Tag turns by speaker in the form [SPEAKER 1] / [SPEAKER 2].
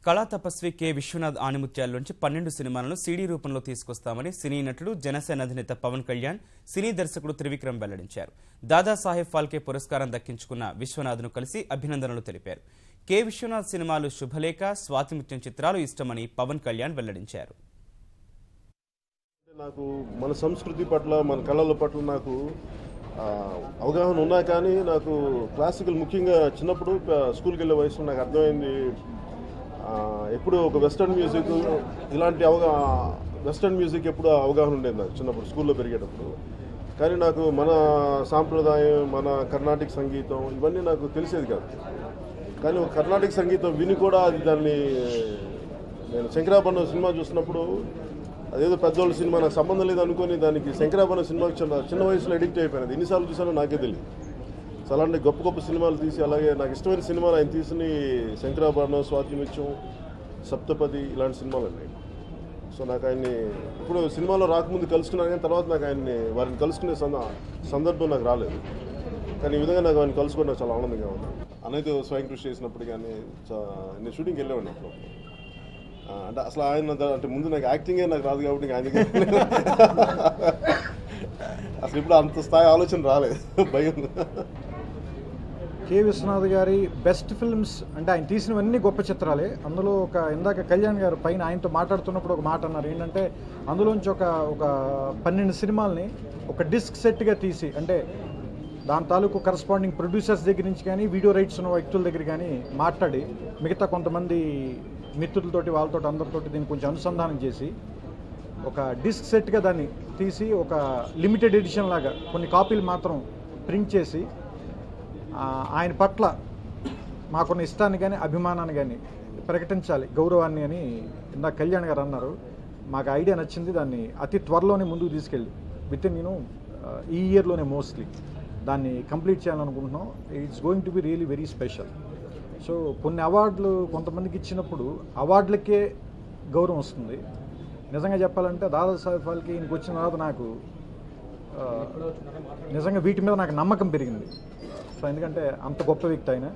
[SPEAKER 1] కళా తపస్వి కె విశ్వనాథ్ ఆణిముత్యాల్లోంచి 12 సినిమాలను సీడీ రూపంలో తీసుకొస్తామని సినీ నటుడు జనసేన అధినేత పవన్ కళ్యాణ్, సినీ దర్శకుడు త్రివిక్రమ్ వెల్లడించారు. దాదాసాహెబ్ ఫాల్కే పురస్కారం దక్కించుకున్న విశ్వనాథ్ను కలిసి అభినందనలు తెలిపారు. కె విశ్వనాథ్ సినిమాలు శుభలేఖ, స్వాతిముత్యం చిత్రాలు ఇష్టమని పవన్ కళ్యాణ్ వెల్లడించారు.
[SPEAKER 2] నాకు మన సంస్కృతి పట్ల, మన కళల పట్ల నాకు అవగాహన ఉన్నా కానీ నాకు క్లాసికల్ ముఖ్యంగా చిన్నప్పుడు స్కూల్కి వెళ్ళే వయసులో నాకు అర్థమైంది. ఎప్పుడు ఒక వెస్టర్న్ మ్యూజిక్ ఇలాంటి వెస్టర్న్ మ్యూజిక్ ఎప్పుడు అవగాహన ఉండేది నాకు చిన్నప్పుడు స్కూల్లో పెరిగేటప్పుడు. కానీ నాకు మన సాంప్రదాయం, మన కర్ణాటక సంగీతం ఇవన్నీ నాకు తెలిసేది కాదు. కానీ ఒక కర్ణాటక సంగీతం విని కూడా దాన్ని నేను శంకరాభరణం సినిమా చూసినప్పుడు అదేదో పెద్దోళ్ళ సినిమా నాకు సంబంధం లేదు అనుకుని దానికి శంకరాభరణం సినిమాకి చిన్న వయసులో ఎడిక్ట్ అయిపోయినది. ఎన్నిసార్లు చూసానో నాకే తెలియదు. సో అలాంటి గొప్ప గొప్ప సినిమాలు తీసి, అలాగే నాకు ఇష్టమైన సినిమాలు ఆయన తీసిన శంకరాభరణం, స్వాతిముత్యం, సప్తపది ఇలాంటి సినిమాలు ఉన్నాయి. సో నాకు ఆయన్ని ఇప్పుడు సినిమాలో రాకముందు కలుసుకున్నాను, కానీ తర్వాత నాకు వారిని కలుసుకునే సందర్భం నాకు రాలేదు. కానీ ఈ విధంగా నాకు ఆయన కలుసుకోవడం చాలా ఆనందంగా ఉంది. అనేది స్వయం కృషి చేసినప్పుడు కానీ నేను షూటింగ్కి వెళ్ళేవాడిని అప్పుడు. అంటే అసలు ఆయన అంటే ముందు నాకు యాక్టింగే నాకు రాదు కాబట్టి ఆయన అసలు ఇప్పుడు అంత స్థాయి ఆలోచన రాలేదు, భయం.
[SPEAKER 3] కె విశ్వనాథ్ గారి బెస్ట్ ఫిల్మ్స్ అంటే ఆయన తీసినవన్నీ గొప్ప చిత్రాలే. అందులో ఇందాక కళ్యాణ్ గారు పైన ఆయనతో మాట్లాడుతున్నప్పుడు ఒక మాట అన్నారు, ఏంటంటే అందులోంచి ఒక 12 సినిమాలని ఒక డిస్క్ సెట్గా తీసి, అంటే దాని తాలూకు కరస్పాండింగ్ ప్రొడ్యూసర్స్ దగ్గర నుంచి కానీ, వీడియో రైట్స్ ఉన్న వ్యక్తుల దగ్గర కానీ మాట్లాడి, మిగతా కొంతమంది మిత్రులతోటి వాళ్ళతో అందరితోటి దీన్ని కొంచెం అనుసంధానం చేసి ఒక డిస్క్ సెట్గా దాన్ని తీసి ఒక లిమిటెడ్ ఎడిషన్ లాగా కొన్ని కాపీలు మాత్రం ప్రింట్ చేసి ఆయన పట్ల మాకున్న ఇష్టాన్ని కానీ అభిమానాన్ని కానీ ప్రకటించాలి, గౌరవాన్ని అని ఇందాక కళ్యాణ్ గారు అన్నారు. మాకు ఐడియా నచ్చింది. దాన్ని అతి త్వరలోనే ముందుకు తీసుకెళ్ళి వితిన్ ఈ ఇయర్లోనే మోస్ట్లీ దాన్ని కంప్లీట్ చేయాలనుకుంటున్నాం. It's going to be really very special. So కొన్ని అవార్డులు కొంతమందికి ఇచ్చినప్పుడు అవార్డులకే గౌరవం వస్తుంది. నిజంగా చెప్పాలంటే దాదాసాహెబ్ ఫాల్కే ఈయనకి వచ్చిన తర్వాత నాకు నిజంగా వీటి మీద నాకు నమ్మకం పెరిగింది. సో ఎందుకంటే అంత గొప్ప వ్యక్తి ఆయన.